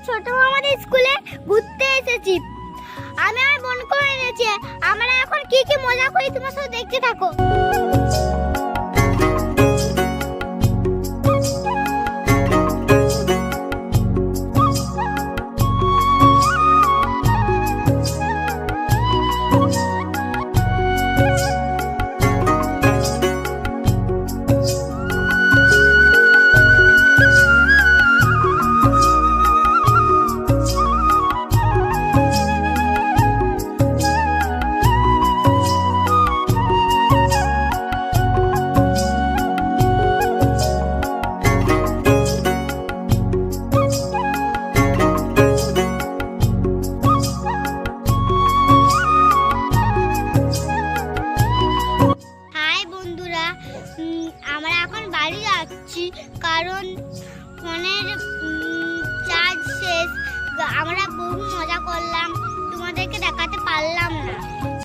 ছোট আমাদের স্কুলে ঘুরতে এসেছি। আমি আমার বোনকে এনেছি। আমরা এখন কি কি মজা করি তোমার সাথে দেখতে থাকো। আমরা এখন বাড়ি যাচ্ছি কারণ ফোনের চার্জ শেষ। আমরা বহু মজা করলাম, তোমাদেরকে দেখাতে পারলাম না।